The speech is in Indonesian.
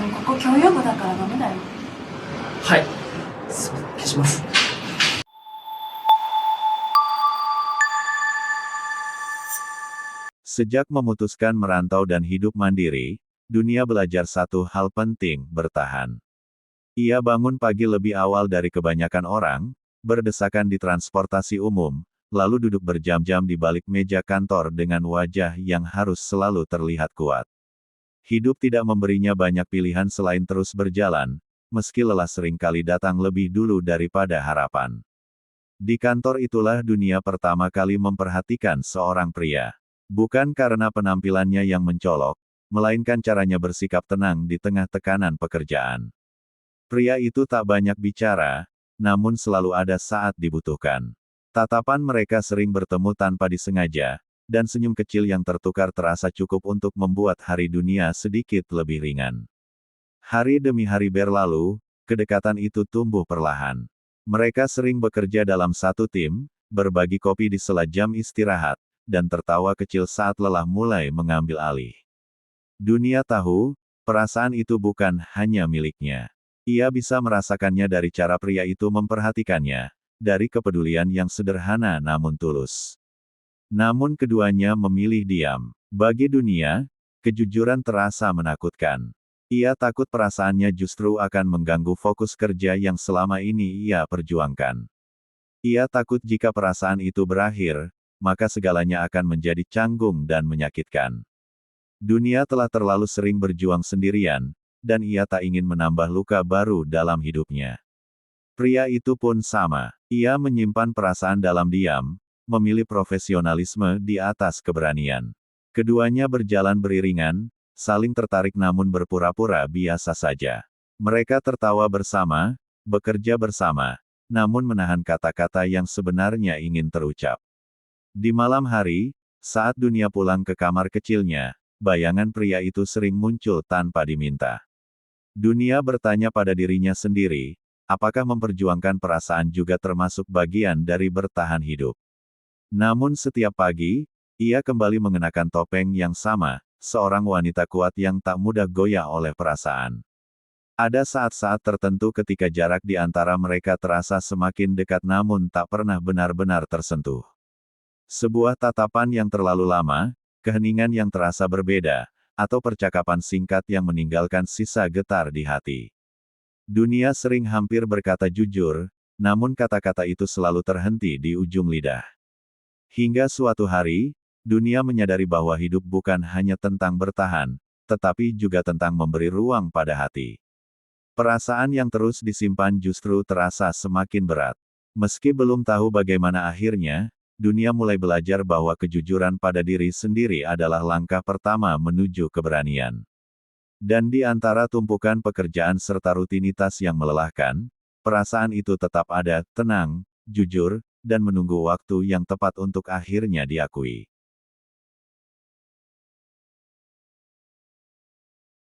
でもここ共用部だからダメだよ。はい。消します。Sejak memutuskan merantau dan hidup mandiri, dunia belajar satu hal penting, bertahan. Ia bangun pagi lebih awal dari kebanyakan orang, berdesakan di transportasi umum, lalu duduk berjam-jam di balik meja kantor dengan wajah yang harus selalu terlihat kuat. Hidup tidak memberinya banyak pilihan selain terus berjalan, meski lelah seringkali datang lebih dulu daripada harapan. Di kantor itulah dunia pertama kali memperhatikan seorang pria. Bukan karena penampilannya yang mencolok, melainkan caranya bersikap tenang di tengah tekanan pekerjaan. Pria itu tak banyak bicara, namun selalu ada saat dibutuhkan. Tatapan mereka sering bertemu tanpa disengaja, dan senyum kecil yang tertukar terasa cukup untuk membuat hari dunia sedikit lebih ringan. Hari demi hari berlalu, kedekatan itu tumbuh perlahan. Mereka sering bekerja dalam satu tim, berbagi kopi di sela jam istirahat, dan tertawa kecil saat lelah mulai mengambil alih. Dunia tahu, perasaan itu bukan hanya miliknya. Ia bisa merasakannya dari cara pria itu memperhatikannya, dari kepedulian yang sederhana namun tulus. Namun keduanya memilih diam. Bagi dunia, kejujuran terasa menakutkan. Ia takut perasaannya justru akan mengganggu fokus kerja yang selama ini ia perjuangkan. Ia takut jika perasaan itu berakhir, maka segalanya akan menjadi canggung dan menyakitkan. Dunia telah terlalu sering berjuang sendirian, dan ia tak ingin menambah luka baru dalam hidupnya. Pria itu pun sama. Ia menyimpan perasaan dalam diam, memilih profesionalisme di atas keberanian. Keduanya berjalan beriringan, saling tertarik namun berpura-pura biasa saja. Mereka tertawa bersama, bekerja bersama, namun menahan kata-kata yang sebenarnya ingin terucap. Di malam hari, saat dunia pulang ke kamar kecilnya, bayangan pria itu sering muncul tanpa diminta. Dunia bertanya pada dirinya sendiri, apakah memperjuangkan perasaan juga termasuk bagian dari bertahan hidup. Namun setiap pagi, ia kembali mengenakan topeng yang sama, seorang wanita kuat yang tak mudah goyah oleh perasaan. Ada saat-saat tertentu ketika jarak di antara mereka terasa semakin dekat namun tak pernah benar-benar tersentuh. Sebuah tatapan yang terlalu lama, keheningan yang terasa berbeda, atau percakapan singkat yang meninggalkan sisa getar di hati. Dunia sering hampir berkata jujur, namun kata-kata itu selalu terhenti di ujung lidah. Hingga suatu hari, dunia menyadari bahwa hidup bukan hanya tentang bertahan, tetapi juga tentang memberi ruang pada hati. Perasaan yang terus disimpan justru terasa semakin berat. Meski belum tahu bagaimana akhirnya, dunia mulai belajar bahwa kejujuran pada diri sendiri adalah langkah pertama menuju keberanian. Dan di antara tumpukan pekerjaan serta rutinitas yang melelahkan, perasaan itu tetap ada, tenang, jujur, dan menunggu waktu yang tepat untuk akhirnya diakui.